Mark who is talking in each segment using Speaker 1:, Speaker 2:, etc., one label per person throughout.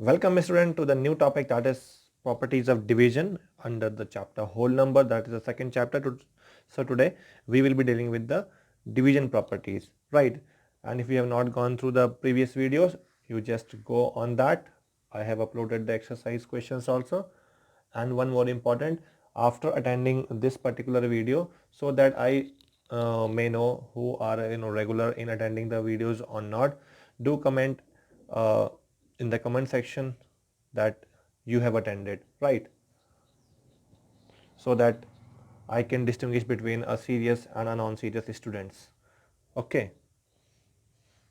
Speaker 1: Welcome student to the new topic, that is properties of division under the chapter whole number. That is the second chapter. So today we will be dealing with the division properties, right? And if you have not gone through the previous videos, you just go on that. I have uploaded the exercise questions also. And one more important, after attending this particular video, so that I may know who are regular in attending the videos or not, do comment uh, in the comment section that you have attended, right? So that I can distinguish between a serious and a non-serious students. Okay,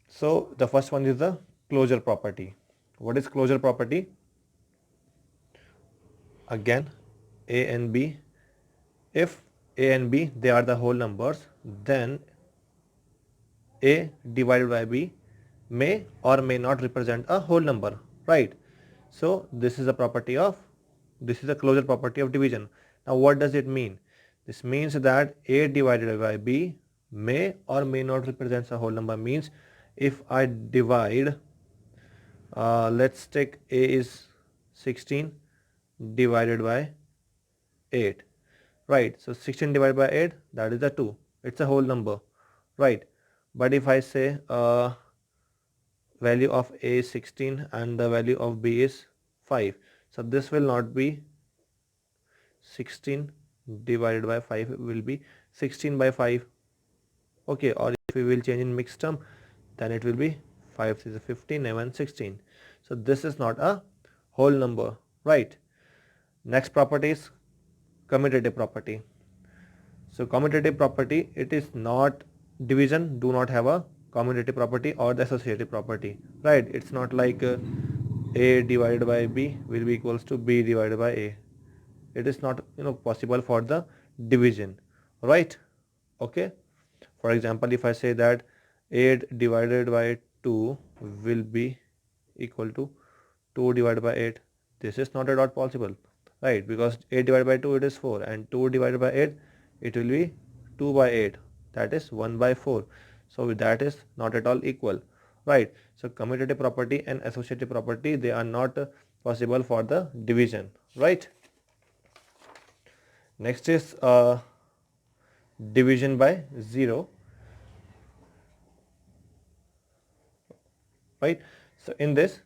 Speaker 1: so the first one is the closure property. What is closure property? Again, a and b, if a and b they are the whole numbers, then a divided by b may or may not represent a whole number, right? So this is a property of, this is a closure property of division. Now what does it mean? This means that a divided by b may or may not represent a whole number. Means if I divide, let's take a is 16 divided by 8, right? So 16 divided by 8, that is a 2, it's a whole number, right? But if I say value of a is 16 and the value of b is 5, so this will not be 16 divided by 5, will be 16 by 5. Okay, or if we will change in mixed term, then it will be 5 is 15, 11, 16. So this is not a whole number, right? Next property is commutative property. So commutative property, it is not division, do not have a commutative property or the associative property, right? It's not like a divided by b will be equals to b divided by a. It is not possible for the division, right? Okay, for example, if I say that 8 divided by 2 will be equal to 2 divided by 8, this is not at all possible, right? Because 8 divided by 2 it is 4 and 2 divided by 8 it will be 2 by 8, that is 1 by 4. So that is not at all equal, right? So commutative property and associative property, they are not possible for the division, right? Next is division by 0, right? So in this,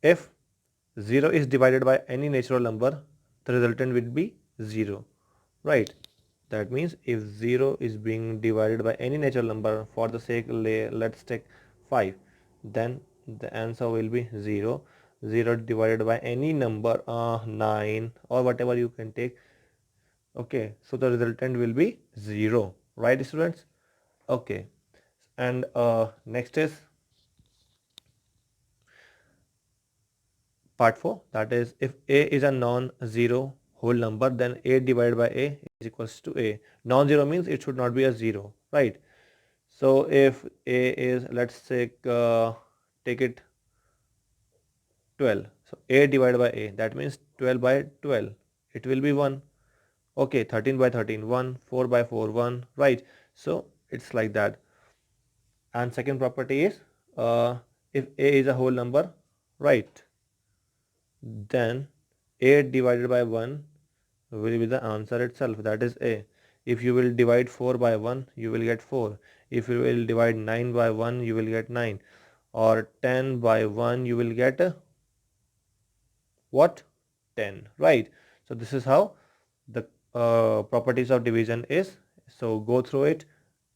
Speaker 1: if 0 is divided by any natural number, the resultant will be 0, right? That means if 0 is being divided by any natural number, for the sake let's take 5, then the answer will be 0. 0 divided by any number, 9 or whatever you can take. Okay, so the resultant will be 0, right students? Okay, and next is part 4, that is if a is a non-zero whole number, then a divided by a is equals to a. Non-zero means it should not be a 0, right? So if a is, let's say take it 12, so a divided by a, that means 12 by 12, it will be 1. Okay, 13 by 13, 1, 4 by 4, 1, right? So it's like that. And second property is if a is a whole number, right, then a divided by 1 will be the answer itself, that is a. If you will divide 4 by 1, you will get 4. If you will divide 9 by 1, you will get 9. Or 10 by 1, you will get what? 10, right? So this is how the properties of division is. So go through it,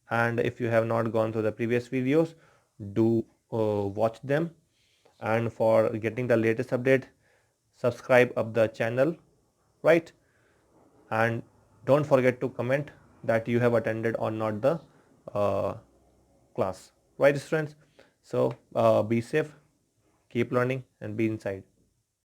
Speaker 1: and if you have not gone through the previous videos, do watch them. And for getting the latest update, subscribe up the channel, right? And don't forget to comment that you have attended or not the class, right students? So be safe, keep learning and be inside.